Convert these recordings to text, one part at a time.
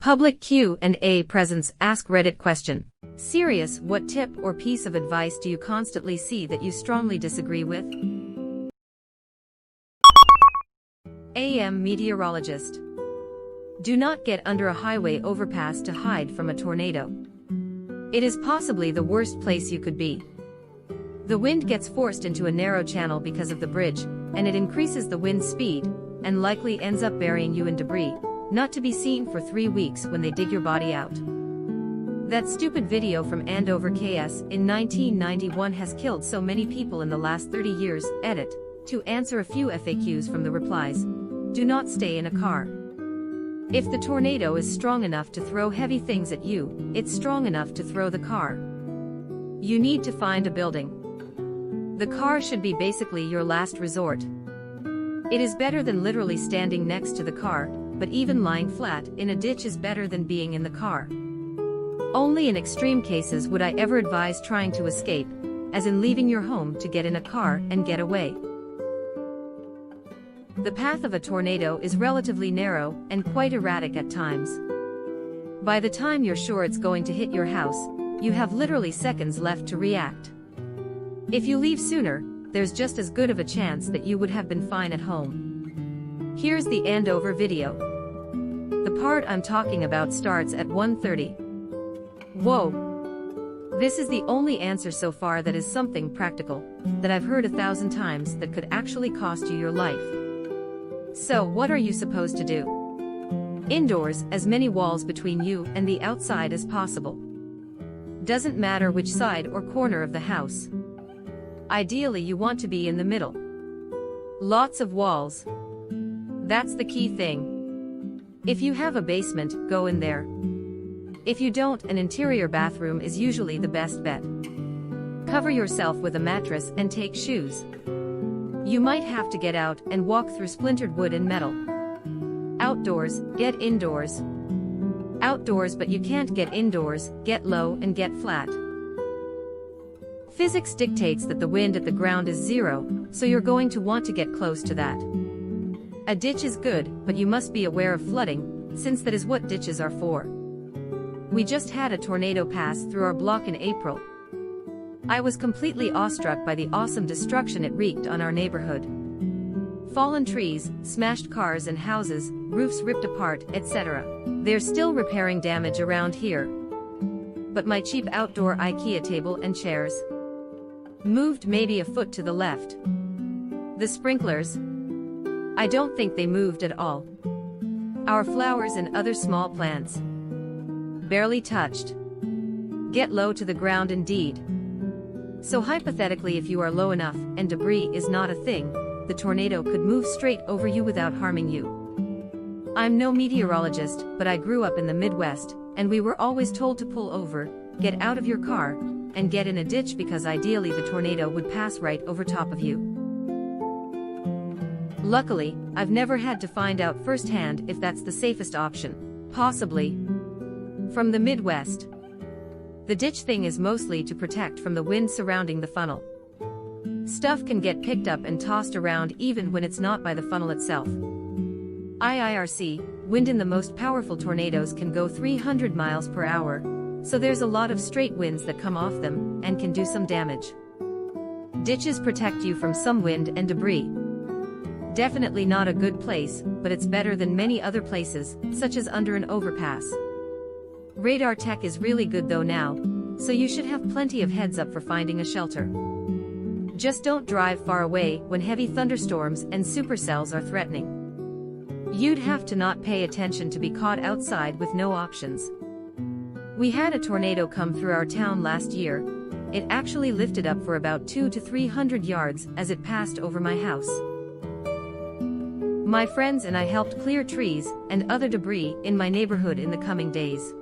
Public Q&A presents AskReddit question. Serious, what tip or piece of advice do you constantly see that you strongly disagree with? AM meteorologist. Do not get under a highway overpass to hide from a tornado. It is possibly the worst place you could be. The wind gets forced into a narrow channel because of the bridge, and it increases the wind speed, and likely ends up burying you in debris, not to be seen for 3 weeks when they dig your body out. That stupid video from Andover KS in 1991 has killed so many people in the last 30 years. Edit. To answer a few FAQs from the replies. Do not stay in a car. If the tornado is strong enough to throw heavy things at you, it's strong enough to throw the car. You need to find a building. The car should be basically your last resort. It is better than literally standing next to the car, but even lying flat in a ditch is better than being in the car. Only in extreme cases would I ever advise trying to escape, as in leaving your home to get in a car and get away. The path of a tornado is relatively narrow and quite erratic at times. By the time you're sure it's going to hit your house, you have literally seconds left to react. If you leave sooner, there's just as good of a chance that you would have been fine at home. Here's the Andover video. The part I'm talking about starts at 1:30. Whoa! This is the only answer so far that is something practical, that I've heard 1,000 times that could actually cost you your life. So what are you supposed to do? Indoors, as many walls between you and the outside as possible. Doesn't matter which side or corner of the house. Ideally you want to be in the middle. Lots of walls. That's the key thing. If you have a basement, go in there. If you don't, an interior bathroom is usually the best bet. Cover yourself with a mattress and take shoes. You might have to get out and walk through splintered wood and metal. Outdoors, get indoors. Outdoors, but you can't get indoors, get low and get flat. Physics dictates that the wind at the ground is 0, so you're going to want to get close to that. A ditch is good, but you must be aware of flooding, since that is what ditches are for. We just had a tornado pass through our block in April. I was completely awestruck by the awesome destruction it wreaked on our neighborhood. Fallen trees, smashed cars and houses, roofs ripped apart, etc. They're still repairing damage around here. But my cheap outdoor IKEA table and chairs moved maybe a foot to the left. The sprinklers, I don't think they moved at all. Our flowers and other small plants, barely touched. Get low to the ground indeed. So hypothetically, if you are low enough and debris is not a thing, the tornado could move straight over you without harming you. I'm no meteorologist, but I grew up in the Midwest, and we were always told to pull over, get out of your car, and get in a ditch because ideally the tornado would pass right over top of you. Luckily, I've never had to find out firsthand if that's the safest option. Possibly. From the Midwest. The ditch thing is mostly to protect from the wind surrounding the funnel. Stuff can get picked up and tossed around even when it's not by the funnel itself. IIRC, wind in the most powerful tornadoes can go 300 miles per hour, so there's a lot of straight winds that come off them and can do some damage. Ditches protect you from some wind and debris. Definitely not a good place, but it's better than many other places, such as under an overpass. Radar tech is really good though now, so you should have plenty of heads up for finding a shelter. Just don't drive far away when heavy thunderstorms and supercells are threatening. You'd have to not pay attention to be caught outside with no options. We had a tornado come through our town last year. It actually lifted up for about 200 to 300 yards as it passed over my house. My friends and I helped clear trees and other debris in my neighborhood in the coming days.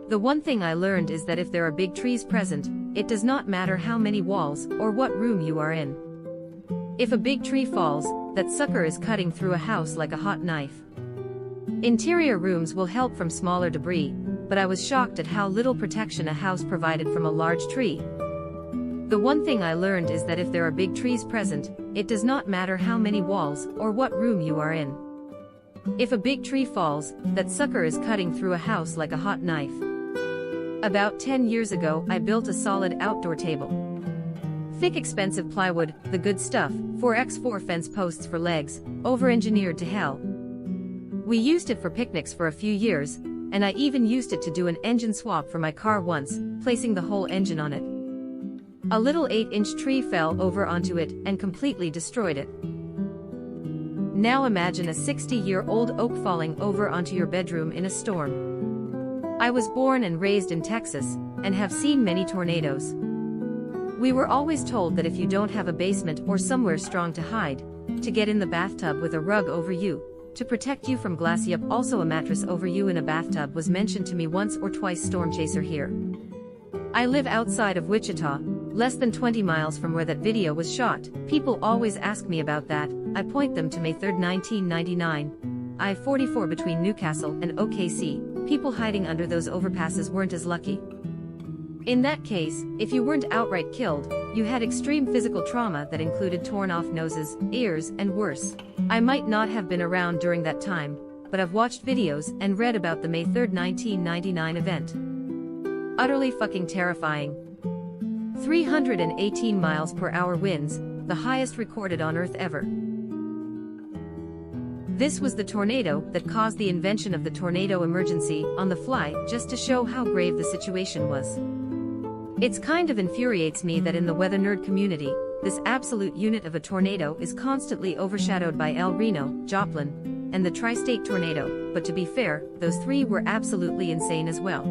The one thing I learned is that if there are big trees present, it does not matter how many walls or what room you are in. If a big tree falls, that sucker is cutting through a house like a hot knife. Interior rooms will help from smaller debris, but I was shocked at how little protection a house provided from a large tree. The one thing I learned is that if there are big trees present, it does not matter how many walls or what room you are in. If a big tree falls, that sucker is cutting through a house like a hot knife. About 10 years ago, I built a solid outdoor table. Thick expensive plywood, the good stuff, 4x4 fence posts for legs, over-engineered to hell. We used it for picnics for a few years, and I even used it to do an engine swap for my car once, placing the whole engine on it. A little 8-inch tree fell over onto it and completely destroyed it. Now imagine a 60-year-old oak falling over onto your bedroom in a storm. I was born and raised in Texas, and have seen many tornadoes. We were always told that if you don't have a basement or somewhere strong to hide, to get in the bathtub with a rug over you, to protect you from glassy up. Also a mattress over you in a bathtub was mentioned to me once or twice. Storm chaser here. I live outside of Wichita, less than 20 miles from where that video was shot. People always ask me about that. I point them to May 3, 1999. I-44 between Newcastle and OKC. People hiding under those overpasses weren't as lucky. In that case, if you weren't outright killed, you had extreme physical trauma that included torn off noses, ears, and worse. I might not have been around during that time, but I've watched videos and read about the May 3, 1999 event. Utterly fucking terrifying. 318 miles per hour winds, the highest recorded on Earth ever. This was the tornado that caused the invention of the tornado emergency on the fly, just to show how grave the situation was. It's kind of infuriates me that in the weather nerd community, this absolute unit of a tornado is constantly overshadowed by El Reno, Joplin, and the tri-state tornado, but to be fair, those three were absolutely insane as well.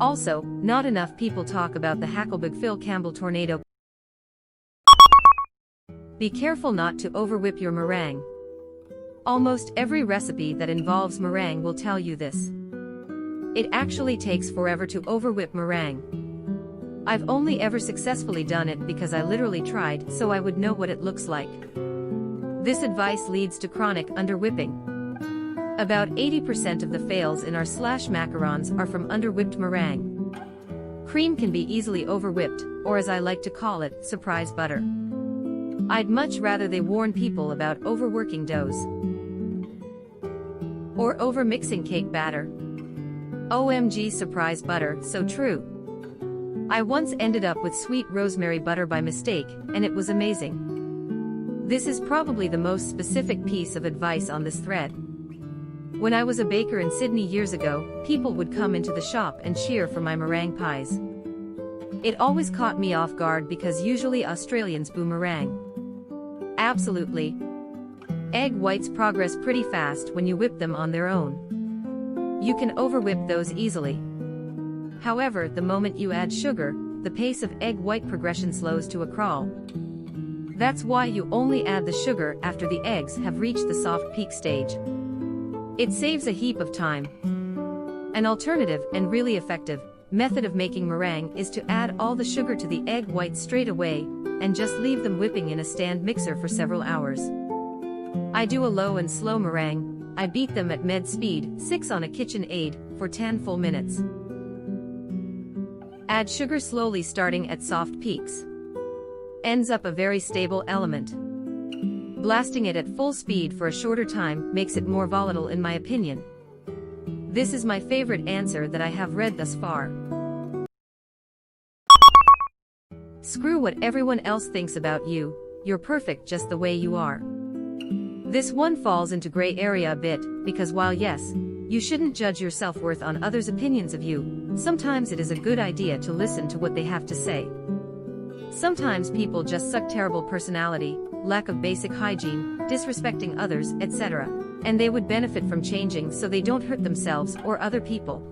Also, not enough people talk about the Hackelberg Phil Campbell tornado. Be careful not to overwhip your meringue. Almost every recipe that involves meringue will tell you this. It actually takes forever to overwhip meringue. I've only ever successfully done it because I literally tried so I would know what it looks like. This advice leads to chronic underwhipping. About 80% of the fails in our macarons are from underwhipped meringue. Cream can be easily overwhipped, or as I like to call it, surprise butter. I'd much rather they warn people about overworking doughs. Or over-mixing cake batter. OMG surprise butter, so true. I once ended up with sweet rosemary butter by mistake, and it was amazing. This is probably the most specific piece of advice on this thread. When I was a baker in Sydney years ago, people would come into the shop and cheer for my meringue pies. It always caught me off guard because usually Australians boo meringue. Absolutely. Egg whites progress pretty fast when you whip them on their own. You can overwhip those easily. However, the moment you add sugar, the pace of egg white progression slows to a crawl. That's why you only add the sugar after the eggs have reached the soft peak stage. It saves a heap of time. An alternative, and really effective, method of making meringue is to add all the sugar to the egg whites straight away, and just leave them whipping in a stand mixer for several hours. I do a low and slow meringue. I beat them at med speed, 6 on a KitchenAid, for 10 full minutes. Add sugar slowly starting at soft peaks. Ends up a very stable element. Blasting it at full speed for a shorter time makes it more volatile in my opinion. This is my favorite answer that I have read thus far. Screw what everyone else thinks about you, you're perfect just the way you are. This one falls into gray area a bit, because while yes, you shouldn't judge your self-worth on others' opinions of you, sometimes it is a good idea to listen to what they have to say. Sometimes people just suck terrible personality, lack of basic hygiene, disrespecting others, etc., and they would benefit from changing so they don't hurt themselves or other people.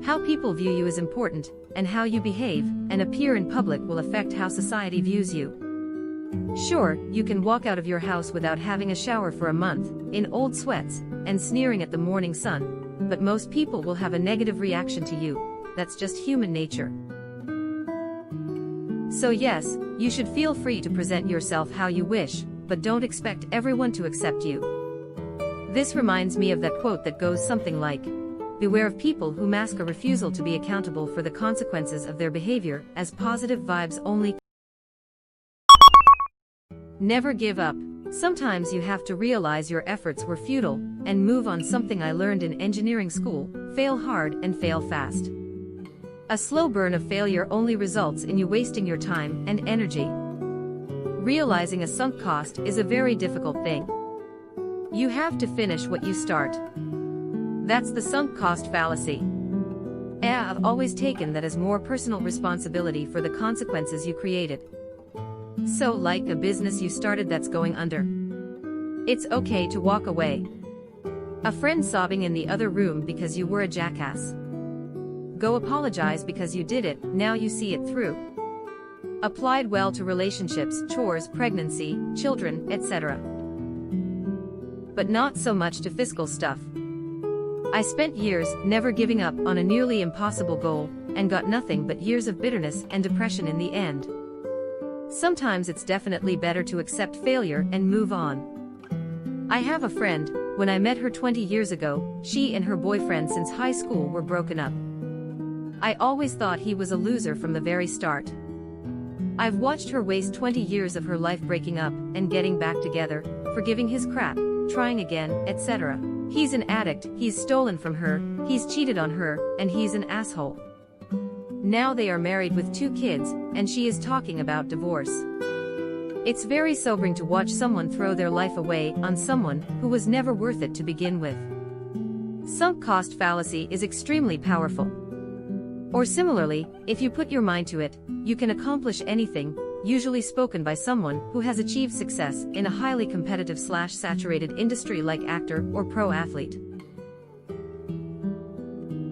How people view you is important, and how you behave and appear in public will affect how society views you. Sure, you can walk out of your house without having a shower for a month, in old sweats, and sneering at the morning sun, but most people will have a negative reaction to you. That's just human nature. So yes, you should feel free to present yourself how you wish, but don't expect everyone to accept you. This reminds me of that quote that goes something like, "Beware of people who mask a refusal to be accountable for the consequences of their behavior as positive vibes only." Never give up. Sometimes you have to realize your efforts were futile, and move on. Something I learned in engineering school: fail hard and fail fast. A slow burn of failure only results in you wasting your time and energy. Realizing a sunk cost is a very difficult thing. You have to finish what you start. That's the sunk cost fallacy. I've always taken that as more personal responsibility for the consequences you created. So, like a business you started that's going under, it's okay to walk away. A friend sobbing in the other room because you were a jackass. Go apologize because you did it, now you see it through. Applied well to relationships, chores, pregnancy, children, etc. But not so much to fiscal stuff. I spent years never giving up on a nearly impossible goal, and got nothing but years of bitterness and depression in the end. Sometimes it's definitely better to accept failure and move on. I have a friend. When I met her 20 years ago, she and her boyfriend since high school were broken up. I always thought he was a loser from the very start. I've watched her waste 20 years of her life breaking up and getting back together, forgiving his crap, trying again, etc. He's an addict, he's stolen from her, he's cheated on her, and he's an asshole. Now they are married with 2 kids, and she is talking about divorce. It's very sobering to watch someone throw their life away on someone who was never worth it to begin with. Sunk cost fallacy is extremely powerful. Or similarly, if you put your mind to it, you can accomplish anything, usually spoken by someone who has achieved success in a highly competitive / saturated industry like actor or pro athlete.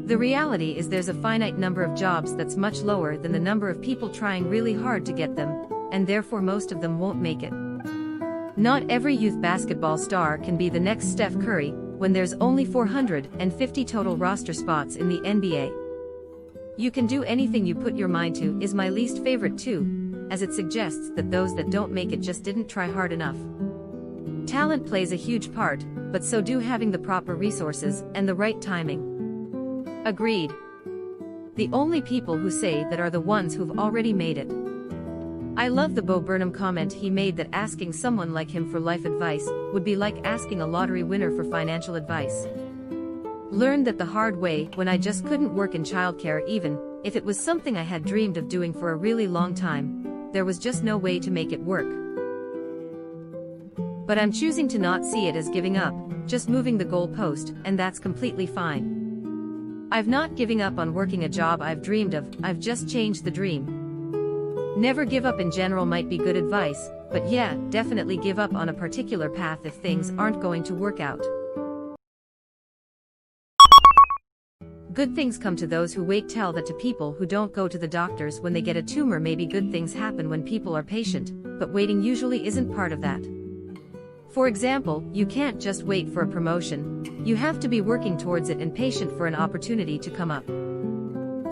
The reality is there's a finite number of jobs that's much lower than the number of people trying really hard to get them, and therefore most of them won't make it. Not every youth basketball star can be the next Steph Curry, when there's only 450 total roster spots in the NBA. You can do anything you put your mind to is my least favorite too, as it suggests that those that don't make it just didn't try hard enough. Talent plays a huge part, but so do having the proper resources and the right timing. Agreed. The only people who say that are the ones who've already made it. I love the Bo Burnham comment he made that asking someone like him for life advice would be like asking a lottery winner for financial advice. Learned that the hard way when I just couldn't work in childcare even if it was something I had dreamed of doing for a really long time. There was just no way to make it work. But I'm choosing to not see it as giving up, just moving the goalpost, and that's completely fine. I've not giving up on working a job I've dreamed of, I've just changed the dream. Never give up in general might be good advice, but yeah, definitely give up on a particular path if things aren't going to work out. Good things come to those who wait. Tell that to people who don't go to the doctors when they get a tumor. Maybe good things happen when people are patient, but waiting usually isn't part of that. For example, you can't just wait for a promotion. You have to be working towards it and patient for an opportunity to come up.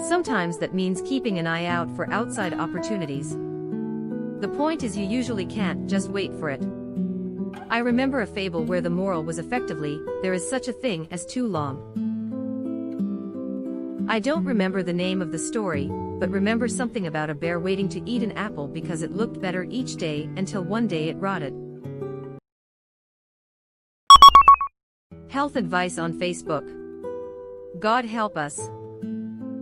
Sometimes that means keeping an eye out for outside opportunities. The point is you usually can't just wait for it. I remember a fable where the moral was effectively, there is such a thing as too long. I don't remember the name of the story, but remember something about a bear waiting to eat an apple because it looked better each day until one day it rotted. Health advice on Facebook. God help us.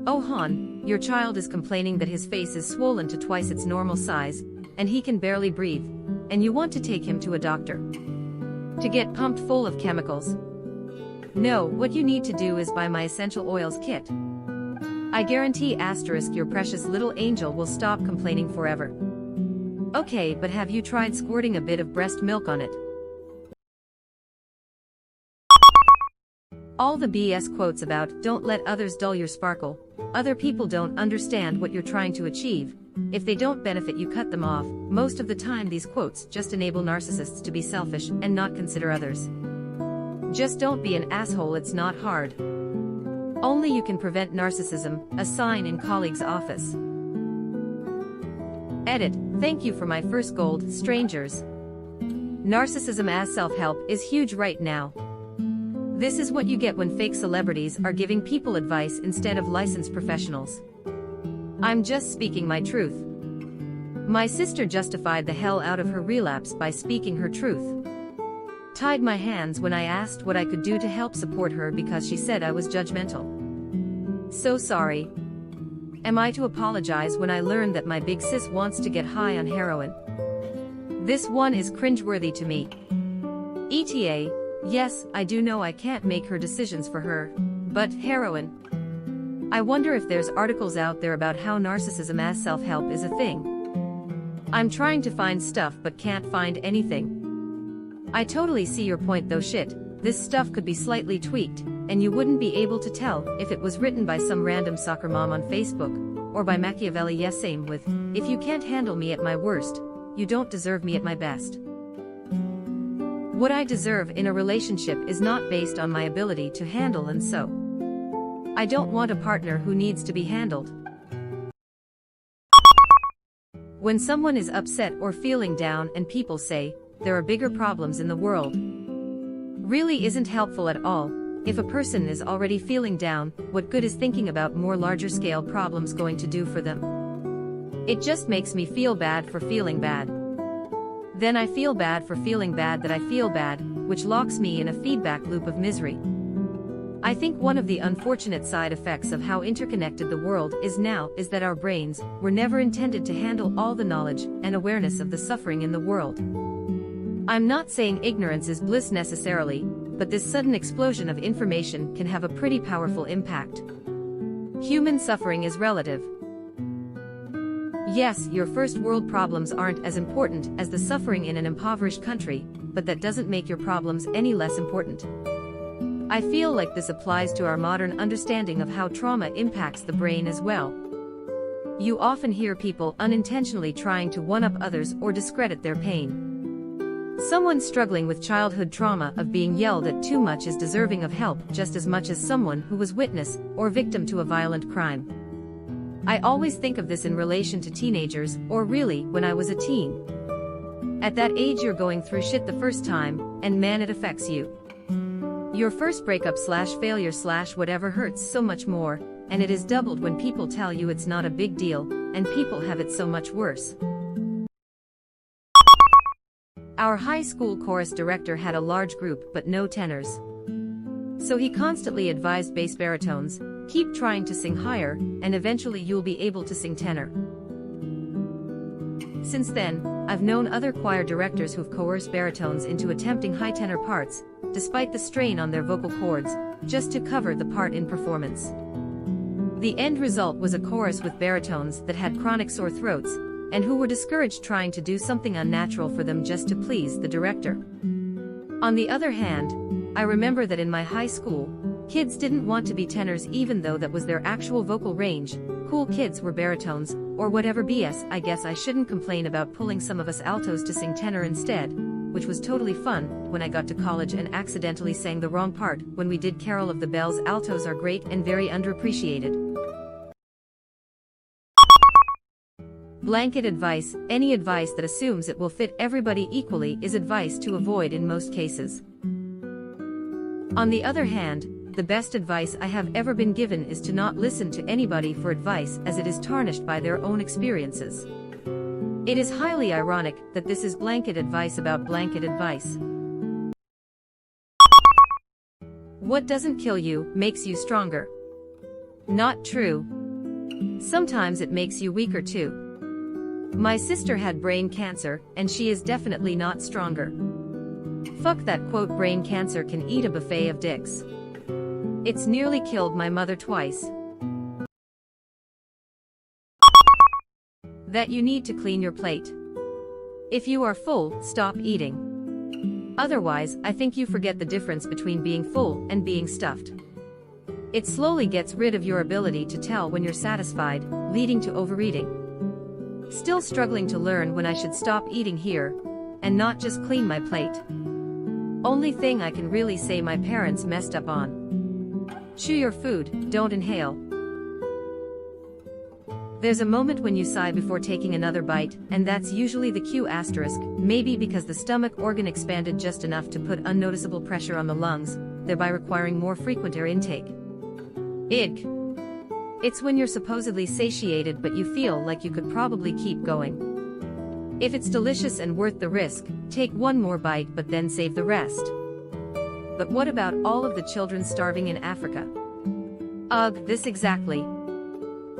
Oh hon, your child is complaining that his face is swollen to twice its normal size, and he can barely breathe, and you want to take him to a doctor to get pumped full of chemicals. No, what you need to do is buy my essential oils kit. I guarantee * your precious little angel will stop complaining forever. Okay, but have you tried squirting a bit of breast milk on it? All the BS quotes about, don't let others dull your sparkle. Other people don't understand what you're trying to achieve. If they don't benefit you, cut them off. Most of the time these quotes just enable narcissists to be selfish and not consider others. Just don't be an asshole, it's not hard. Only you can prevent narcissism, a sign in colleague's office. Edit, thank you for my first gold, strangers. Narcissism as self-help is huge right now. This is what you get when fake celebrities are giving people advice instead of licensed professionals. I'm just speaking my truth. My sister justified the hell out of her relapse by speaking her truth. Tied my hands when I asked what I could do to help support her because she said I was judgmental. So sorry. Am I to apologize when I learned that my big sis wants to get high on heroin? This one is cringeworthy to me. ETA, yes, I do know I can't make her decisions for her, but heroin. I wonder if there's articles out there about how narcissism as self-help is a thing. I'm trying to find stuff but can't find anything. I totally see your point though. Shit, this stuff could be slightly tweaked, and you wouldn't be able to tell if it was written by some random soccer mom on Facebook, or by Machiavelli. Yes, same with, if you can't handle me at my worst, you don't deserve me at my best. What I deserve in a relationship is not based on my ability to handle, and so I don't want a partner who needs to be handled. When someone is upset or feeling down and people say, there are bigger problems in the world, really isn't helpful at all. If a person is already feeling down, what good is thinking about more larger scale problems going to do for them? It just makes me feel bad for feeling bad. Then I feel bad for feeling bad that I feel bad, which locks me in a feedback loop of misery. I think one of the unfortunate side effects of how interconnected the world is now is that our brains were never intended to handle all the knowledge and awareness of the suffering in the world. I'm not saying ignorance is bliss necessarily, but this sudden explosion of information can have a pretty powerful impact. Human suffering is relative. Yes, your first world problems aren't as important as the suffering in an impoverished country, but that doesn't make your problems any less important. I feel like this applies to our modern understanding of how trauma impacts the brain as well. You often hear people unintentionally trying to one-up others or discredit their pain. Someone struggling with childhood trauma of being yelled at too much is deserving of help just as much as someone who was witness or victim to a violent crime. I always think of this in relation to teenagers, or really, when I was a teen. At that age you're going through shit the first time, and man, it affects you. Your first breakup / failure / whatever hurts so much more, and it is doubled when people tell you it's not a big deal, and people have it so much worse. Our high school chorus director had a large group but no tenors. So he constantly advised bass baritones, keep trying to sing higher, and eventually you'll be able to sing tenor. Since then, I've known other choir directors who've coerced baritones into attempting high tenor parts, despite the strain on their vocal cords, just to cover the part in performance. The end result was a chorus with baritones that had chronic sore throats, and who were discouraged trying to do something unnatural for them just to please the director. On the other hand, I remember that in my high school, kids didn't want to be tenors even though that was their actual vocal range. Cool kids were baritones, or whatever BS. I guess I shouldn't complain about pulling some of us altos to sing tenor instead, which was totally fun when I got to college and accidentally sang the wrong part when we did Carol of the Bells. Altos are great and very underappreciated. Blanket advice: any advice that assumes it will fit everybody equally is advice to avoid in most cases. On the other hand, the best advice I have ever been given is to not listen to anybody for advice, as it is tarnished by their own experiences. It is highly ironic that this is blanket advice about blanket advice. What doesn't kill you makes you stronger. Not true. Sometimes it makes you weaker too. My sister had brain cancer, and she is definitely not stronger. Fuck that quote, brain cancer can eat a buffet of dicks. It's nearly killed my mother twice. That you need to clean your plate. If you are full, stop eating. Otherwise, I think you forget the difference between being full and being stuffed. It slowly gets rid of your ability to tell when you're satisfied, leading to overeating. Still struggling to learn when I should stop eating here, and not just clean my plate. Only thing I can really say my parents messed up on. Chew your food, don't inhale. There's a moment when you sigh before taking another bite, and that's usually the cue asterisk, maybe because the stomach organ expanded just enough to put unnoticeable pressure on the lungs, thereby requiring more frequent air intake. Ig. It's when you're supposedly satiated but you feel like you could probably keep going. If it's delicious and worth the risk, take one more bite but then save the rest. But what about all of the children starving in Africa? Ugh, this exactly.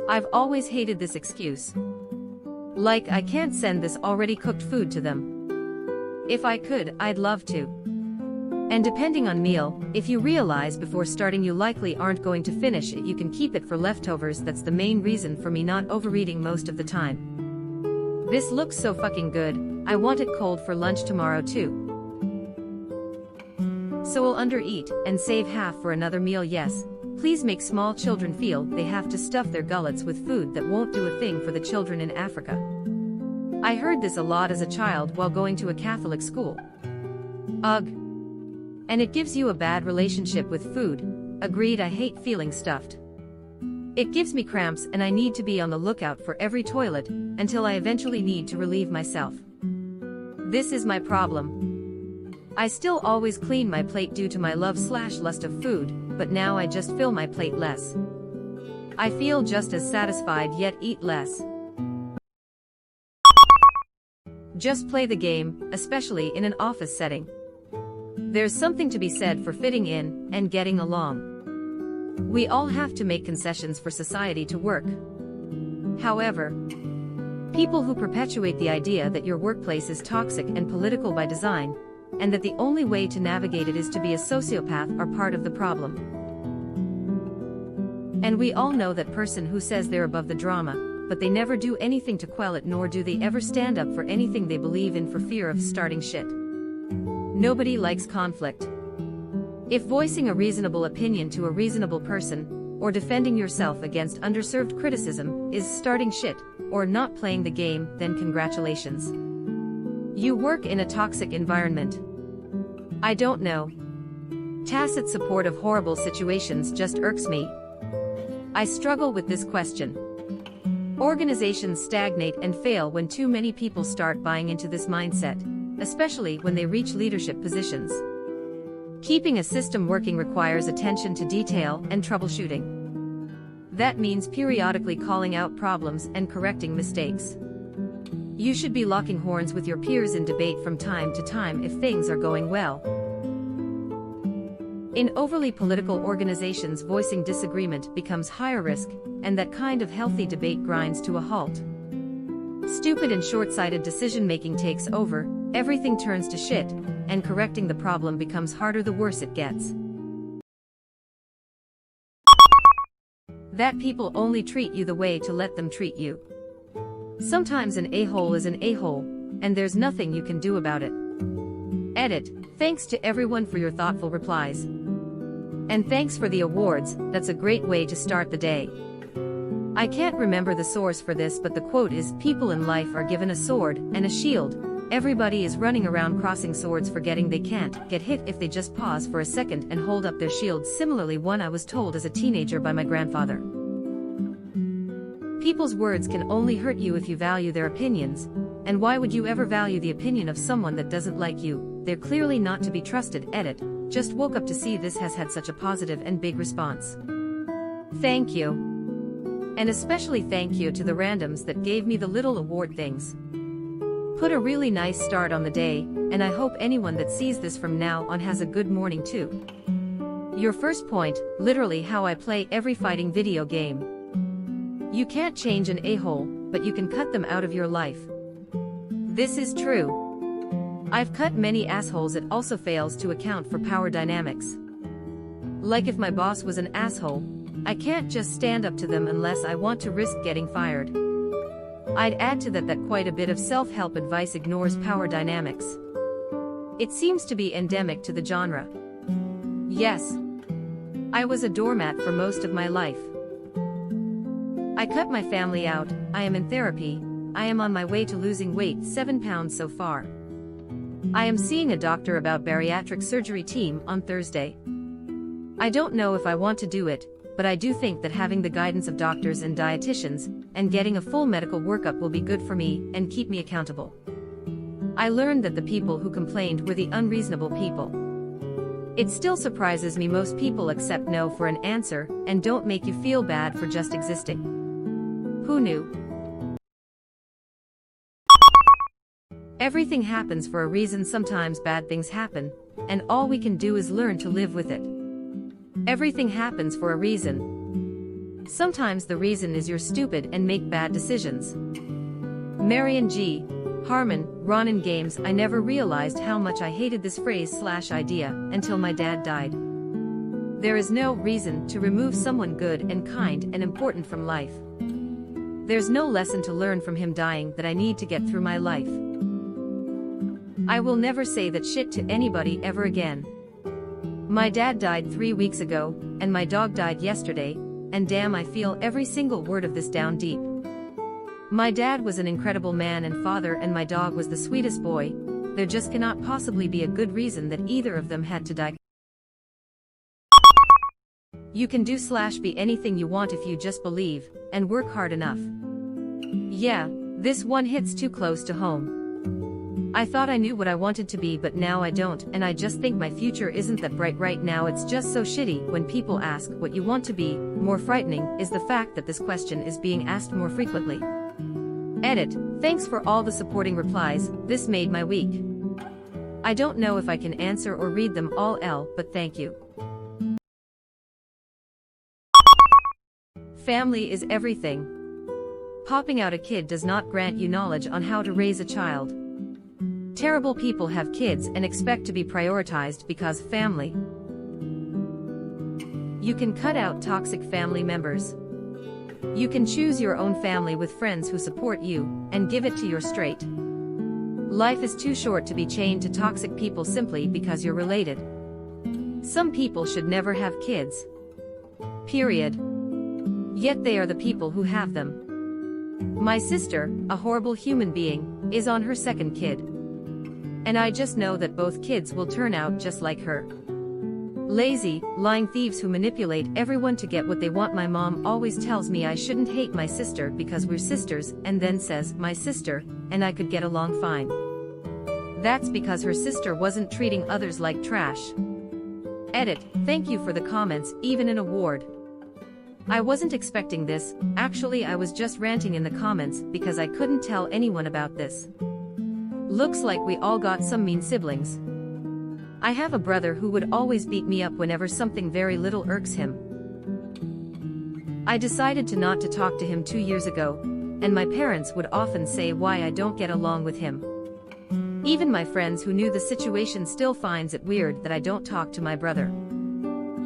I've always hated this excuse. Like, I can't send this already cooked food to them. If I could, I'd love to. And depending on meal, if you realize before starting you likely aren't going to finish it, you can keep it for leftovers. That's the main reason for me not overeating most of the time. This looks so fucking good, I want it cold for lunch tomorrow too. So we'll undereat, and save half for another meal. Yes, please make small children feel they have to stuff their gullets with food that won't do a thing for the children in Africa. I heard this a lot as a child while going to a Catholic school. Ugh. And it gives you a bad relationship with food. Agreed, I hate feeling stuffed. It gives me cramps and I need to be on the lookout for every toilet, until I eventually need to relieve myself. This is my problem. I still always clean my plate due to my love/lust of food, but now I just fill my plate less. I feel just as satisfied yet eat less. Just play the game, especially in an office setting. There's something to be said for fitting in and getting along. We all have to make concessions for society to work. However, people who perpetuate the idea that your workplace is toxic and political by design, and that the only way to navigate it is to be a sociopath, are part of the problem. And we all know that person who says they're above the drama, but they never do anything to quell it, nor do they ever stand up for anything they believe in for fear of starting shit. Nobody likes conflict. If voicing a reasonable opinion to a reasonable person, or defending yourself against underserved criticism, is starting shit, or not playing the game, then congratulations. You work in a toxic environment. I don't know. Tacit support of horrible situations just irks me. I struggle with this question. Organizations stagnate and fail when too many people start buying into this mindset, especially when they reach leadership positions. Keeping a system working requires attention to detail and troubleshooting. That means periodically calling out problems and correcting mistakes. You should be locking horns with your peers in debate from time to time if things are going well. In overly political organizations, voicing disagreement becomes higher risk, and that kind of healthy debate grinds to a halt. Stupid and short-sighted decision-making takes over, everything turns to shit, and correcting the problem becomes harder the worse it gets. That people only treat you the way to let them treat you. Sometimes an a-hole is an a-hole, and there's nothing you can do about it. Edit. Thanks to everyone for your thoughtful replies. And thanks for the awards, that's a great way to start the day. I can't remember the source for this, but the quote is, people in life are given a sword and a shield. Everybody is running around crossing swords, forgetting they can't get hit if they just pause for a second and hold up their shield. Similarly, one I was told as a teenager by my grandfather. People's words can only hurt you if you value their opinions, and why would you ever value the opinion of someone that doesn't like you? They're clearly not to be trusted. Edit. Just woke up to see this has had such a positive and big response. Thank you. And especially thank you to the randoms that gave me the little award things. Put a really nice start on the day, and I hope anyone that sees this from now on has a good morning too. Your first point, literally how I play every fighting video game. You can't change an a-hole, but you can cut them out of your life. This is true. I've cut many assholes. It also fails to account for power dynamics. Like if my boss was an asshole, I can't just stand up to them unless I want to risk getting fired. I'd add to that quite a bit of self-help advice ignores power dynamics. It seems to be endemic to the genre. Yes. I was a doormat for most of my life. I cut my family out, I am in therapy, I am on my way to losing weight, 7 pounds so far. I am seeing a doctor about bariatric surgery team on Thursday. I don't know if I want to do it, but I do think that having the guidance of doctors and dietitians, and getting a full medical workup will be good for me and keep me accountable. I learned that the people who complained were the unreasonable people. It still surprises me most people accept no for an answer, and don't make you feel bad for just existing. Who knew? Everything happens for a reason. Sometimes bad things happen, and all we can do is learn to live with it. Everything happens for a reason. Sometimes the reason is you're stupid and make bad decisions. Marion G. Harmon, Ron in games. I never realized how much I hated this phrase/idea until my dad died. There is no reason to remove someone good and kind and important from life. There's no lesson to learn from him dying that I need to get through my life. I will never say that shit to anybody ever again. My dad died 3 weeks ago, and my dog died yesterday, and damn, I feel every single word of this down deep. My dad was an incredible man and father, and my dog was the sweetest boy. There just cannot possibly be a good reason that either of them had to die. You can do/be anything you want if you just believe, and work hard enough. Yeah, this one hits too close to home. I thought I knew what I wanted to be, but now I don't, and I just think my future isn't that bright right now. It's just so shitty when people ask what you want to be. More frightening is the fact that this question is being asked more frequently. Edit. Thanks for all the supporting replies, this made my week. I don't know if I can answer or read them all, but thank you. Family is everything. Popping out a kid does not grant you knowledge on how to raise a child. Terrible people have kids and expect to be prioritized because family. You can cut out toxic family members. You can choose your own family with friends who support you, and give it to your straight. Life is too short to be chained to toxic people simply because you're related. Some people should never have kids. Period. Yet they are the people who have them. My sister, a horrible human being, is on her second kid. And I just know that both kids will turn out just like her. Lazy, lying thieves who manipulate everyone to get what they want. My mom always tells me I shouldn't hate my sister because we're sisters, and then says, my sister, and I could get along fine. That's because her sister wasn't treating others like trash. Edit. Thank you for the comments, even an award. I wasn't expecting this. Actually, I was just ranting in the comments because I couldn't tell anyone about this. Looks like we all got some mean siblings. I have a brother who would always beat me up whenever something very little irks him. I decided to not to talk to him 2 years ago, and my parents would often say why I don't get along with him. Even my friends who knew the situation still finds it weird that I don't talk to my brother.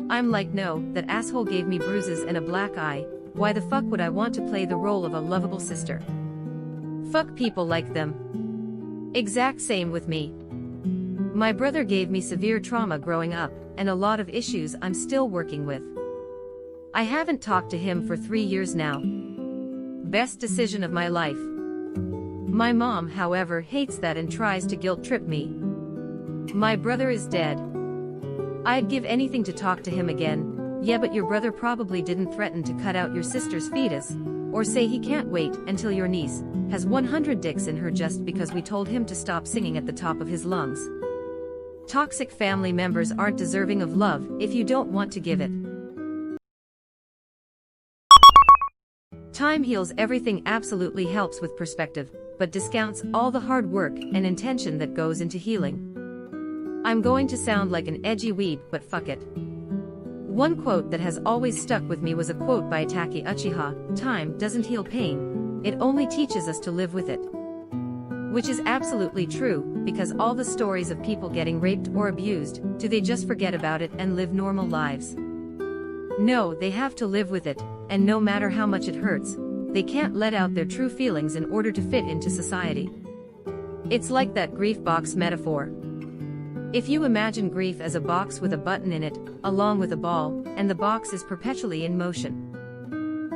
I'm like, no, that asshole gave me bruises and a black eye. Why the fuck would I want to play the role of a lovable sister? Fuck people like them. Exact same with me. My brother gave me severe trauma growing up, and a lot of issues I'm still working with. I haven't talked to him for 3 years now. Best decision of my life. My mom, however, hates that and tries to guilt trip me. My brother is dead. I'd give anything to talk to him again. Yeah, but your brother probably didn't threaten to cut out your sister's fetus, or say he can't wait until your niece has 100 dicks in her just because we told him to stop singing at the top of his lungs. Toxic family members aren't deserving of love if you don't want to give it. Time heals everything. Absolutely helps with perspective, but discounts all the hard work and intention that goes into healing. I'm going to sound like an edgy weeb, but fuck it. One quote that has always stuck with me was a quote by Taki Uchiha, "Time doesn't heal pain, it only teaches us to live with it." Which is absolutely true, because all the stories of people getting raped or abused, do they just forget about it and live normal lives? No, they have to live with it, and no matter how much it hurts, they can't let out their true feelings in order to fit into society. It's like that grief box metaphor. If you imagine grief as a box with a button in it, along with a ball, and the box is perpetually in motion.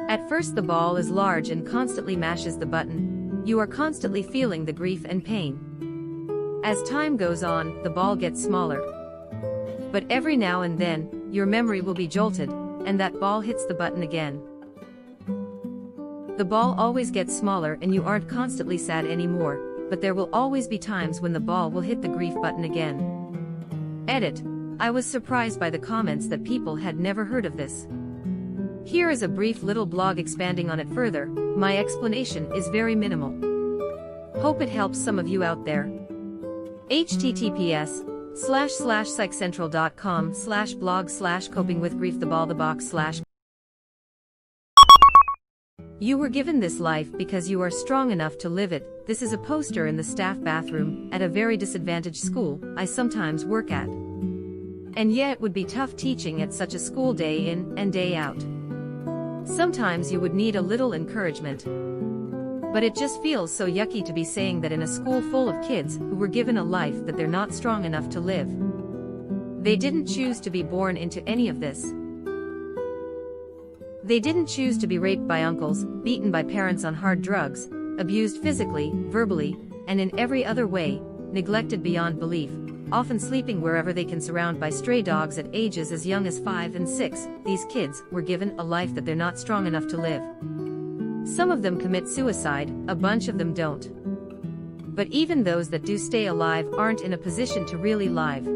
At first the ball is large and constantly mashes the button. You are constantly feeling the grief and pain. As time goes on, the ball gets smaller. But every now and then, your memory will be jolted, and that ball hits the button again. The ball always gets smaller and you aren't constantly sad anymore, but there will always be times when the ball will hit the grief button again. Edit. I was surprised by the comments that people had never heard of this. Here is a brief little blog expanding on it further. My explanation is very minimal. Hope it helps some of you out there. https://psychcentral.com/blog/copingwithgrieftheballthebox/ You were given this life because you are strong enough to live it. This is a poster in the staff bathroom at a very disadvantaged school I sometimes work at. And yeah, it would be tough teaching at such a school day in and day out. Sometimes you would need a little encouragement. But it just feels so yucky to be saying that in a school full of kids who were given a life that they're not strong enough to live. They didn't choose to be born into any of this. They didn't choose to be raped by uncles, beaten by parents on hard drugs, abused physically, verbally, and in every other way, neglected beyond belief, often sleeping wherever they can, surrounded by stray dogs at ages as young as 5 and 6. These kids were given a life that they're not strong enough to live. Some of them commit suicide, a bunch of them don't. But even those that do stay alive aren't in a position to really live.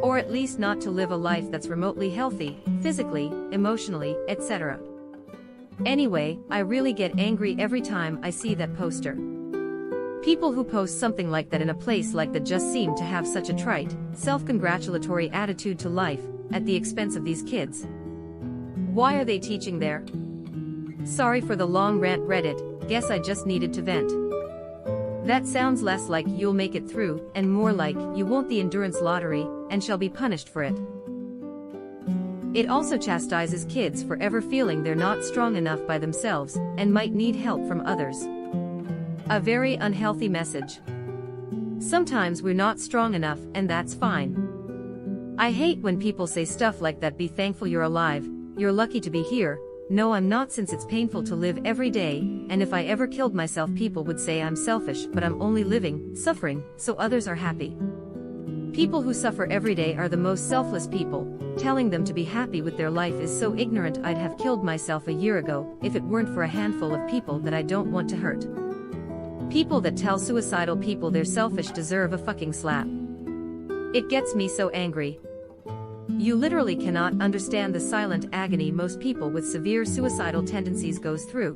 Or at least not to live a life that's remotely healthy, physically, emotionally, etc. Anyway, I really get angry every time I see that poster. People who post something like that in a place like that just seem to have such a trite, self-congratulatory attitude to life, at the expense of these kids. Why are they teaching there? Sorry for the long rant, Reddit, guess I just needed to vent. That sounds less like you'll make it through, and more like you won't the endurance lottery, and shall be punished for it. It also chastises kids for ever feeling they're not strong enough by themselves, and might need help from others. A very unhealthy message. Sometimes we're not strong enough, and that's fine. I hate when people say stuff like that. Be thankful you're alive, you're lucky to be here. No, I'm not, since it's painful to live every day, and if I ever killed myself people would say I'm selfish, but I'm only living, suffering, so others are happy. People who suffer every day are the most selfless people. Telling them to be happy with their life is so ignorant. I'd have killed myself a year ago, if it weren't for a handful of people that I don't want to hurt. People that tell suicidal people they're selfish deserve a fucking slap. It gets me so angry. You literally cannot understand the silent agony most people with severe suicidal tendencies goes through.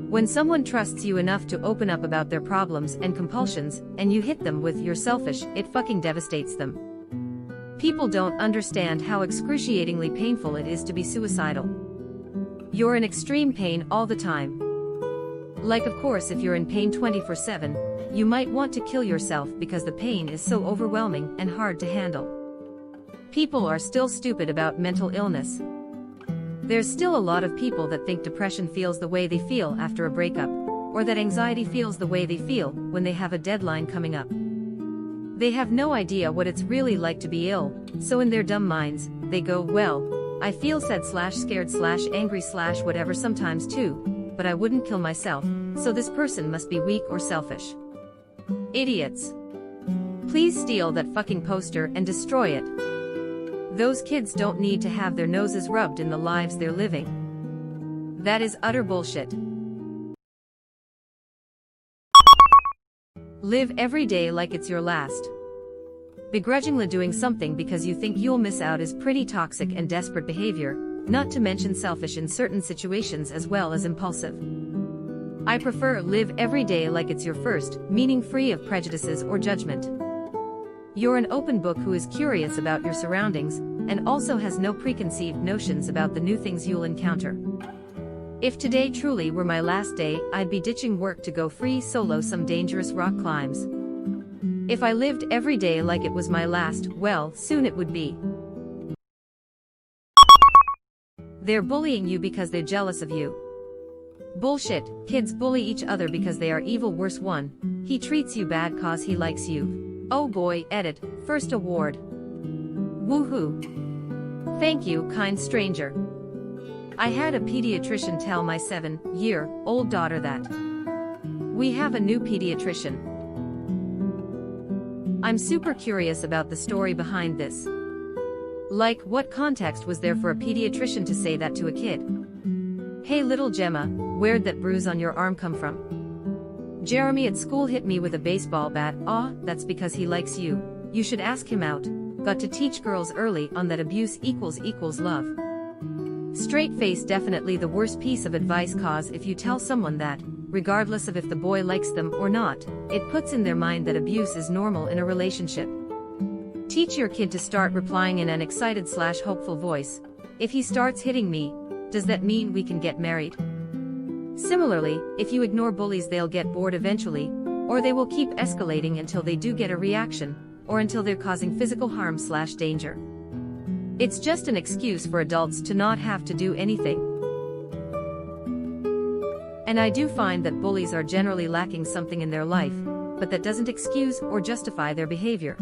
When someone trusts you enough to open up about their problems and compulsions, and you hit them with "you're selfish," it fucking devastates them. People don't understand how excruciatingly painful it is to be suicidal. You're in extreme pain all the time. Like, of course, if you're in pain 24/7, you might want to kill yourself because the pain is so overwhelming and hard to handle. People are still stupid about mental illness. There's still a lot of people that think depression feels the way they feel after a breakup, or that anxiety feels the way they feel when they have a deadline coming up. They have no idea what it's really like to be ill, so in their dumb minds, they go, well, I feel sad/scared/angry/whatever sometimes too, but I wouldn't kill myself, so this person must be weak or selfish. Idiots. Please steal that fucking poster and destroy it. Those kids don't need to have their noses rubbed in the lives they're living. That is utter bullshit. Live every day like it's your last. Begrudgingly doing something because you think you'll miss out is pretty toxic and desperate behavior, not to mention selfish in certain situations as well as impulsive. I prefer live every day like it's your first, meaning free of prejudices or judgment. You're an open book who is curious about your surroundings, and also has no preconceived notions about the new things you'll encounter. If today truly were my last day, I'd be ditching work to go free solo some dangerous rock climbs. If I lived every day like it was my last, well, soon it would be. They're bullying you because they're jealous of you. Bullshit. Kids bully each other because they are evil. Worse one, he treats you bad cause he likes you. Oh boy, edit, first award. Woohoo. Thank you, kind stranger. I had a pediatrician tell my 7-year-old daughter that. We have a new pediatrician. I'm super curious about the story behind this. Like, what context was there for a pediatrician to say that to a kid? Hey little Gemma, where'd that bruise on your arm come from? Jeremy at school hit me with a baseball bat. That's because he likes you. You should ask him out. Got to teach girls early on that abuse equals love. Straight face definitely the worst piece of advice cause if you tell someone that, regardless of if the boy likes them or not. It puts in their mind that abuse is normal in a relationship. Teach your kid to start replying in an excited/hopeful voice. If he starts hitting me, does that mean we can get married? Similarly, if you ignore bullies, they'll get bored eventually, or they will keep escalating until they do get a reaction, or until they're causing physical harm/danger. It's just an excuse for adults to not have to do anything. And I do find that bullies are generally lacking something in their life, but that doesn't excuse or justify their behavior.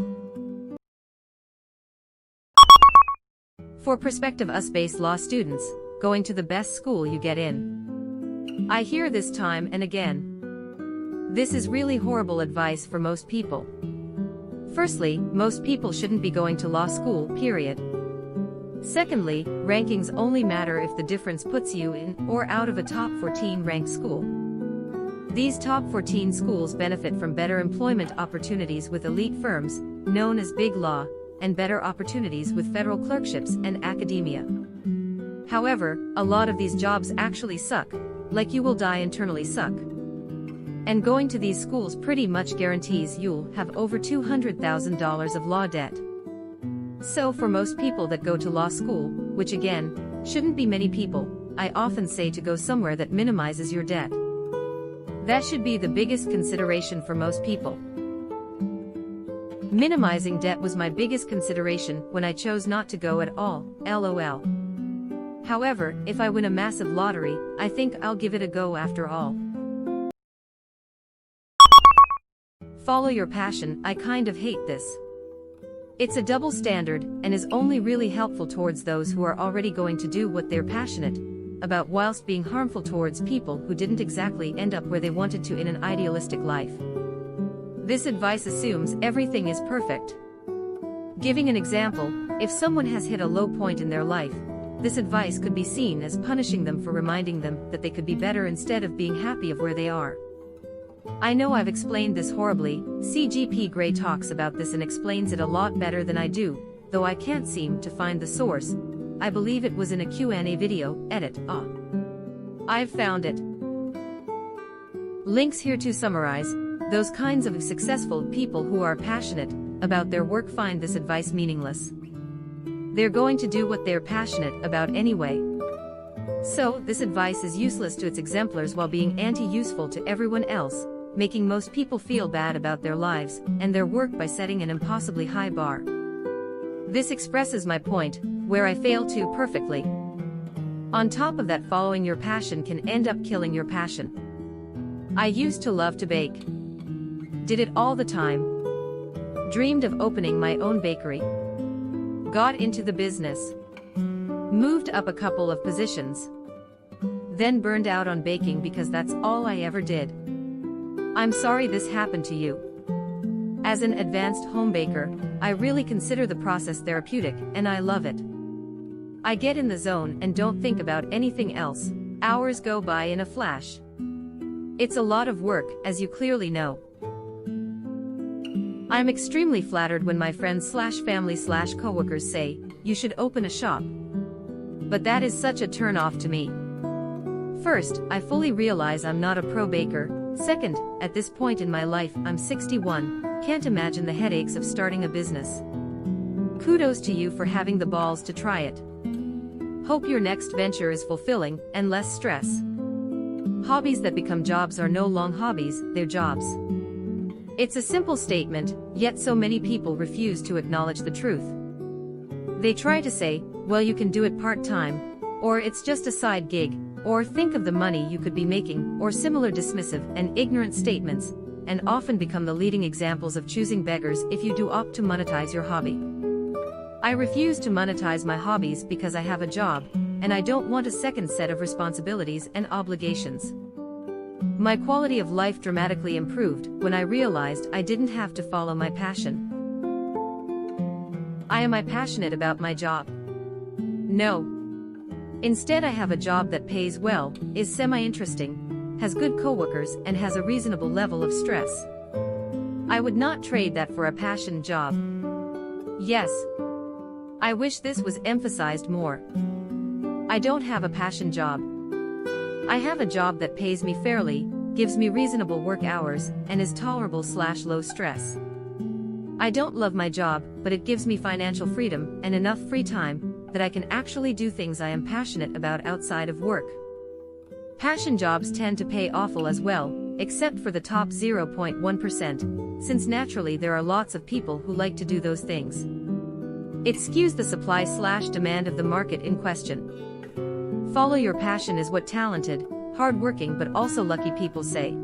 For prospective US-based law students, going to the best school you get in. I hear this time and again. This is really horrible advice for most people. Firstly, most people shouldn't be going to law school, period. Secondly, rankings only matter if the difference puts you in or out of a top 14 ranked school. These top 14 schools benefit from better employment opportunities with elite firms, known as big law, and better opportunities with federal clerkships and academia. However, a lot of these jobs actually suck, like you will die internally suck. And going to these schools pretty much guarantees you'll have over $200,000 of law debt. So for most people that go to law school, which again, shouldn't be many people, I often say to go somewhere that minimizes your debt. That should be the biggest consideration for most people. Minimizing debt was my biggest consideration when I chose not to go at all, LOL. However, if I win a massive lottery, I think I'll give it a go after all. Follow your passion. I kind of hate this. It's a double standard, and is only really helpful towards those who are already going to do what they're passionate about, whilst being harmful towards people who didn't exactly end up where they wanted to in an idealistic life. This advice assumes everything is perfect. Giving an example, if someone has hit a low point in their life, this advice could be seen as punishing them for reminding them that they could be better instead of being happy of where they are. I know I've explained this horribly. CGP Grey talks about this and explains it a lot better than I do, though I can't seem to find the source. I believe it was in a Q&A video. Edit. I've found it. Links here to summarize. Those kinds of successful people who are passionate about their work find this advice meaningless. They're going to do what they're passionate about anyway. So, this advice is useless to its exemplars while being anti-useful to everyone else, making most people feel bad about their lives and their work by setting an impossibly high bar. This expresses my point, where I fail to perfectly. On top of that, following your passion can end up killing your passion. I used to love to bake. Did it all the time. Dreamed of opening my own bakery. Got into the business. Moved up a couple of positions. Then burned out on baking because that's all I ever did. I'm sorry this happened to you. As an advanced home baker, I really consider the process therapeutic, and I love it. I get in the zone and don't think about anything else. Hours go by in a flash. It's a lot of work, as you clearly know. I'm extremely flattered when my friends/family/coworkers say, "You should open a shop." But that is such a turn-off to me. First, I fully realize I'm not a pro baker. Second, at this point in my life, I'm 61, can't imagine the headaches of starting a business. Kudos to you for having the balls to try it. Hope your next venture is fulfilling and less stress. Hobbies that become jobs are no longer hobbies, they're jobs. It's a simple statement, yet so many people refuse to acknowledge the truth. They try to say, well, you can do it part-time, or it's just a side gig, or think of the money you could be making, or similar dismissive and ignorant statements, and often become the leading examples of choosing beggars if you do opt to monetize your hobby. I refuse to monetize my hobbies because I have a job, and I don't want a second set of responsibilities and obligations. My quality of life dramatically improved when I realized I didn't have to follow my passion. Am I passionate about my job? No. Instead, I have a job that pays well, is semi-interesting, has good coworkers, and has a reasonable level of stress. I would not trade that for a passion job. Yes. I wish this was emphasized more. I don't have a passion job. I have a job that pays me fairly, gives me reasonable work hours, and is tolerable/low stress. I don't love my job, but it gives me financial freedom and enough free time that I can actually do things I am passionate about outside of work. Passion jobs tend to pay awful as well, except for the top 0.1%, since naturally there are lots of people who like to do those things. It skews the supply/demand of the market in question. Follow your passion is what talented, hardworking but also lucky people say.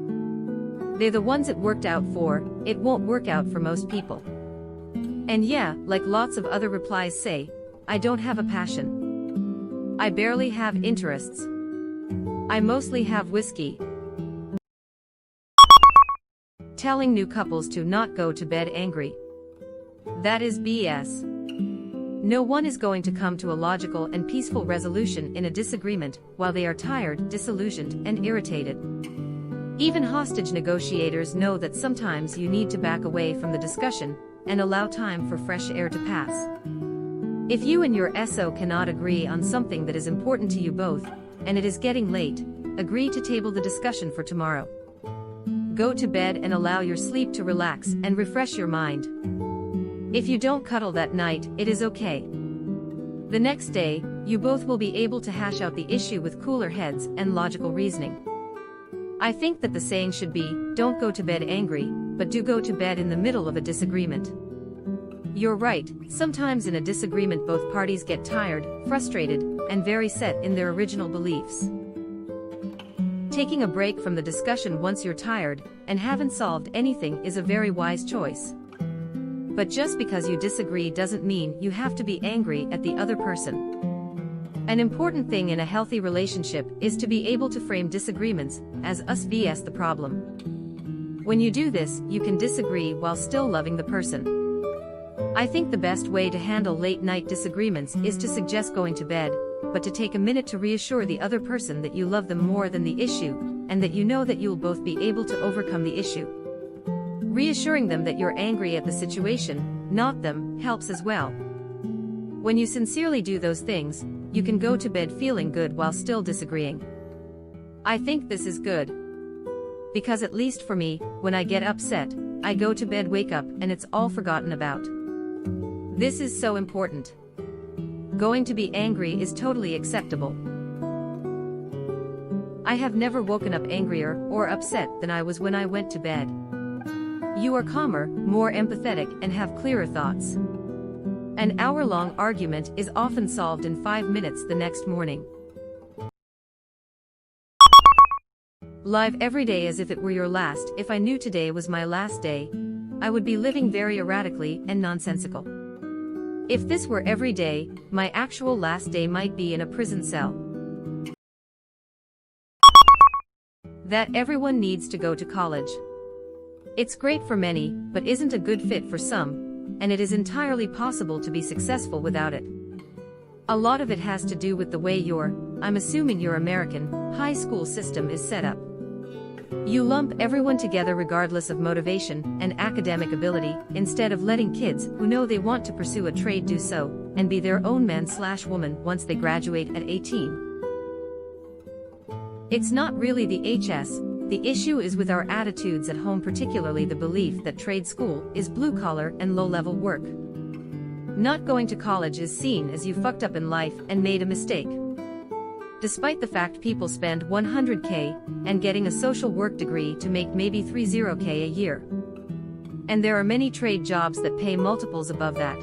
They're the ones it worked out for. It won't work out for most people. And yeah, like lots of other replies say, I don't have a passion. I barely have interests. I mostly have whiskey. Telling new couples to not go to bed angry. That is BS. No one is going to come to a logical and peaceful resolution in a disagreement while they are tired, disillusioned, and irritated. Even hostage negotiators know that sometimes you need to back away from the discussion and allow time for fresh air to pass. If you and your SO cannot agree on something that is important to you both, and it is getting late, agree to table the discussion for tomorrow. Go to bed and allow your sleep to relax and refresh your mind. If you don't cuddle that night, it is okay. The next day, you both will be able to hash out the issue with cooler heads and logical reasoning. I think that the saying should be, don't go to bed angry, but do go to bed in the middle of a disagreement. You're right, sometimes in a disagreement both parties get tired, frustrated, and very set in their original beliefs. Taking a break from the discussion once you're tired and haven't solved anything is a very wise choice. But just because you disagree doesn't mean you have to be angry at the other person. An important thing in a healthy relationship is to be able to frame disagreements as us vs the problem. When you do this, you can disagree while still loving the person. I think the best way to handle late-night disagreements is to suggest going to bed, but to take a minute to reassure the other person that you love them more than the issue, and that you know that you'll both be able to overcome the issue. Reassuring them that you're angry at the situation, not them, helps as well. When you sincerely do those things, you can go to bed feeling good while still disagreeing. I think this is good. Because at least for me, when I get upset, I go to bed, wake up, and it's all forgotten about. This is so important. Going to be angry is totally acceptable. I have never woken up angrier or upset than I was when I went to bed. You are calmer, more empathetic, and have clearer thoughts. An hour-long argument is often solved in 5 minutes the next morning. Live every day as if it were your last. If I knew today was my last day, I would be living very erratically and nonsensical. If this were every day, my actual last day might be in a prison cell. That everyone needs to go to college. It's great for many, but isn't a good fit for some, and it is entirely possible to be successful without it. A lot of it has to do with the way I'm assuming your American, high school system is set up. You lump everyone together regardless of motivation and academic ability, instead of letting kids who know they want to pursue a trade do so, and be their own man/woman once they graduate at 18. It's not really the HS. The issue is with our attitudes at home, particularly the belief that trade school is blue-collar and low-level work. Not going to college is seen as you fucked up in life and made a mistake. Despite the fact people spend $100K and getting a social work degree to make maybe $30K a year. And there are many trade jobs that pay multiples above that.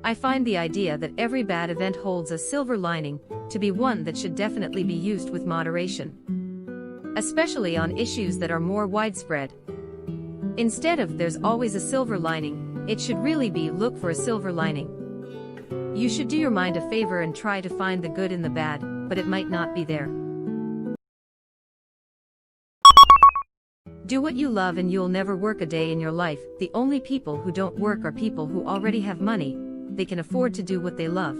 I find the idea that every bad event holds a silver lining to be one that should definitely be used with moderation. Especially on issues that are more widespread. Instead of "there's always a silver lining," it should really be "look for a silver lining." You should do your mind a favor and try to find the good in the bad, but it might not be there. Do what you love and you'll never work a day in your life. The only people who don't work are people who already have money. They can afford to do what they love.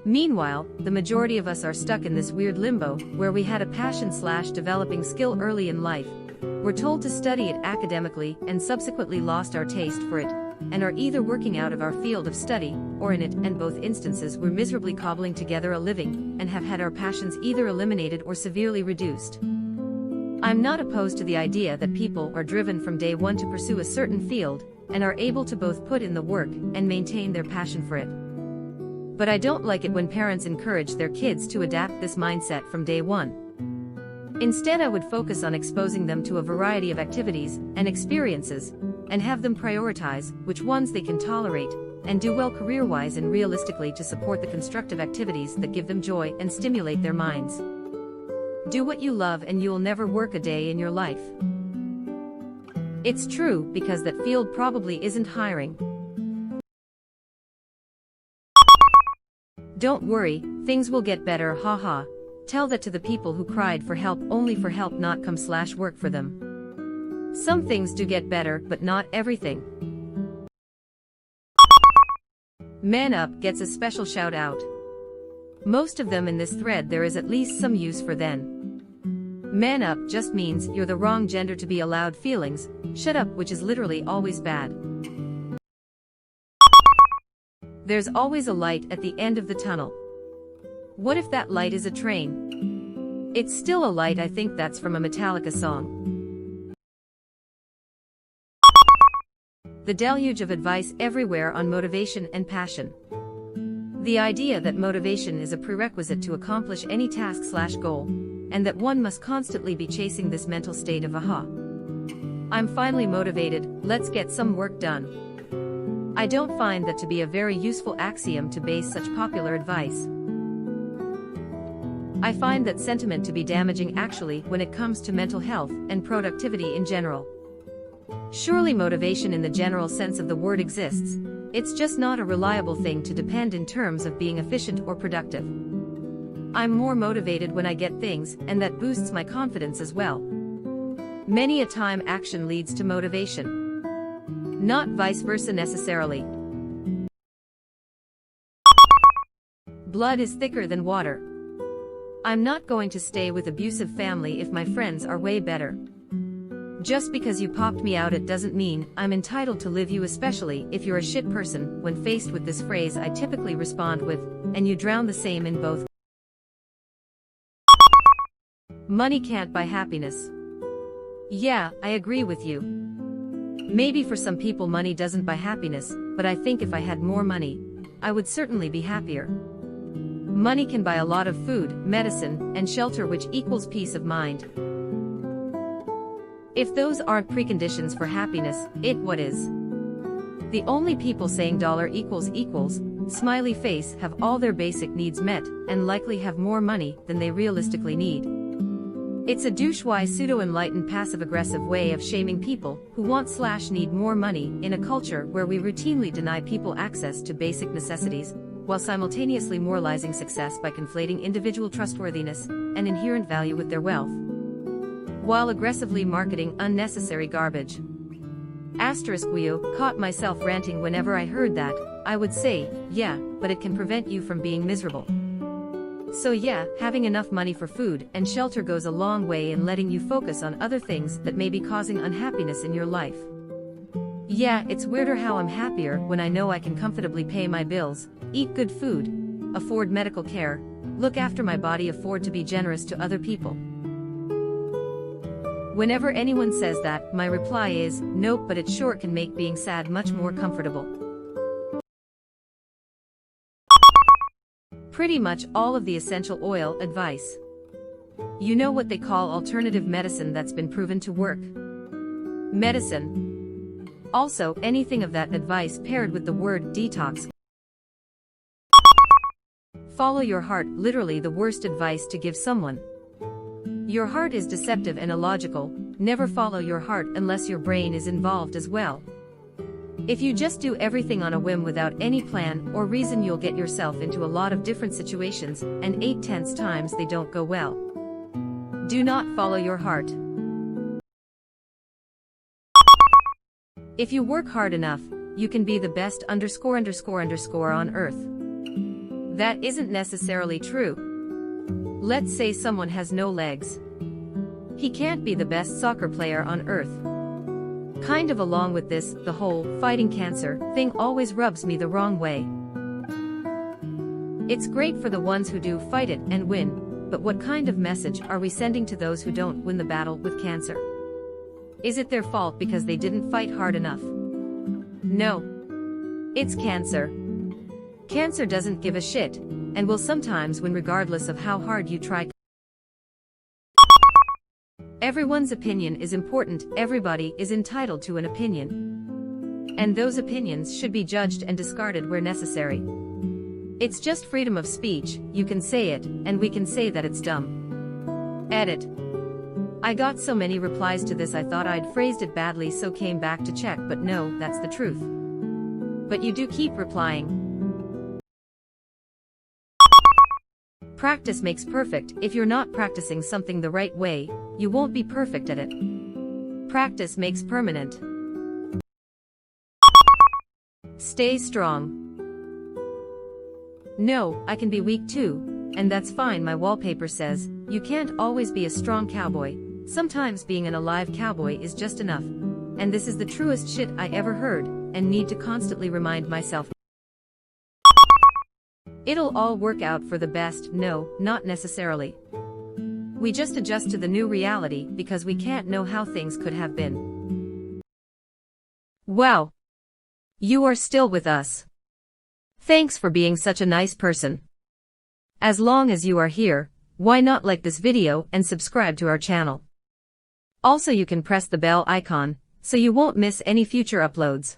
Meanwhile, the majority of us are stuck in this weird limbo, where we had a passion/developing skill early in life, were told to study it academically and subsequently lost our taste for it, and are either working out of our field of study, or in it, and both instances we're miserably cobbling together a living, and have had our passions either eliminated or severely reduced. I'm not opposed to the idea that people are driven from day one to pursue a certain field, and are able to both put in the work and maintain their passion for it. But I don't like it when parents encourage their kids to adapt this mindset from day one. Instead, I would focus on exposing them to a variety of activities and experiences, and have them prioritize which ones they can tolerate, and do well career-wise and realistically to support the constructive activities that give them joy and stimulate their minds. Do what you love and you'll never work a day in your life. It's true, because that field probably isn't hiring. Don't worry, things will get better, haha. Tell that to the people who cried for help only for help not come/work for them. Some things do get better, but not everything. Man Up gets a special shout out. Most of them in this thread there is at least some use for then. Man up just means you're the wrong gender to be allowed feelings. Shut up, which is literally always bad. There's always a light at the end of the tunnel. What if that light is a train? It's still a light. I think that's from a Metallica song. The deluge of advice everywhere on motivation and passion. The idea that motivation is a prerequisite to accomplish any task/goal, and that one must constantly be chasing this mental state of aha. I'm finally motivated, let's get some work done. I don't find that to be a very useful axiom to base such popular advice. I find that sentiment to be damaging actually when it comes to mental health and productivity in general. Surely motivation in the general sense of the word exists, it's just not a reliable thing to depend in terms of being efficient or productive. I'm more motivated when I get things, and that boosts my confidence as well. Many a time action leads to motivation. Not vice versa necessarily. Blood is thicker than water. I'm not going to stay with abusive family if my friends are way better. Just because you popped me out it doesn't mean I'm entitled to live you, especially if you're a shit person. When faced with this phrase I typically respond with, and you drown the same in both. Money can't buy happiness. Yeah, I agree with you. Maybe for some people money doesn't buy happiness, but I think if I had more money, I would certainly be happier. Money can buy a lot of food, medicine, and shelter, which equals peace of mind. If those aren't preconditions for happiness, what is? The only people saying dollar equals smiley face have all their basic needs met, and likely have more money than they realistically need. It's a douche-wise pseudo-enlightened passive-aggressive way of shaming people who want/need more money in a culture where we routinely deny people access to basic necessities, while simultaneously moralizing success by conflating individual trustworthiness and inherent value with their wealth, while aggressively marketing unnecessary garbage. *Weo caught myself ranting whenever I heard that. I would say, yeah, but it can prevent you from being miserable. So yeah, having enough money for food and shelter goes a long way in letting you focus on other things that may be causing unhappiness in your life. Yeah, it's weirder how I'm happier when I know I can comfortably pay my bills, eat good food, afford medical care, look after my body, afford to be generous to other people. Whenever anyone says that, my reply is, nope, but it sure can make being sad much more comfortable. Pretty much all of the essential oil advice. You know what they call alternative medicine that's been proven to work. Medicine. Also, anything of that advice paired with the word detox. Follow your heart, literally the worst advice to give someone. Your heart is deceptive and illogical. Never follow your heart unless your brain is involved as well. If you just do everything on a whim without any plan or reason, you'll get yourself into a lot of different situations, and 8/10 times they don't go well. Do not follow your heart. If you work hard enough, you can be the best on earth. That isn't necessarily true. Let's say someone has no legs. He can't be the best soccer player on earth. Kind of along with this, the whole fighting cancer thing always rubs me the wrong way. It's great for the ones who do fight it and win, but what kind of message are we sending to those who don't win the battle with cancer? Is it their fault because they didn't fight hard enough? No. It's cancer. Cancer doesn't give a shit, and will sometimes win regardless of how hard you try. Everyone's opinion is important, everybody is entitled to an opinion. And those opinions should be judged and discarded where necessary. It's just freedom of speech, you can say it, and we can say that it's dumb. Edit. I got so many replies to this I thought I'd phrased it badly so came back to check, but no, that's the truth. But you do keep replying. Practice makes perfect. If you're not practicing something the right way, you won't be perfect at it. Practice makes permanent. Stay strong. No, I can be weak too, and that's fine. My wallpaper says, you can't always be a strong cowboy. Sometimes being an alive cowboy is just enough. And this is the truest shit I ever heard, and need to constantly remind myself. It'll all work out for the best. No, not necessarily. We just adjust to the new reality because we can't know how things could have been. Wow. You are still with us. Thanks for being such a nice person. As long as you are here, why not like this video and subscribe to our channel? Also, you can press the bell icon so you won't miss any future uploads.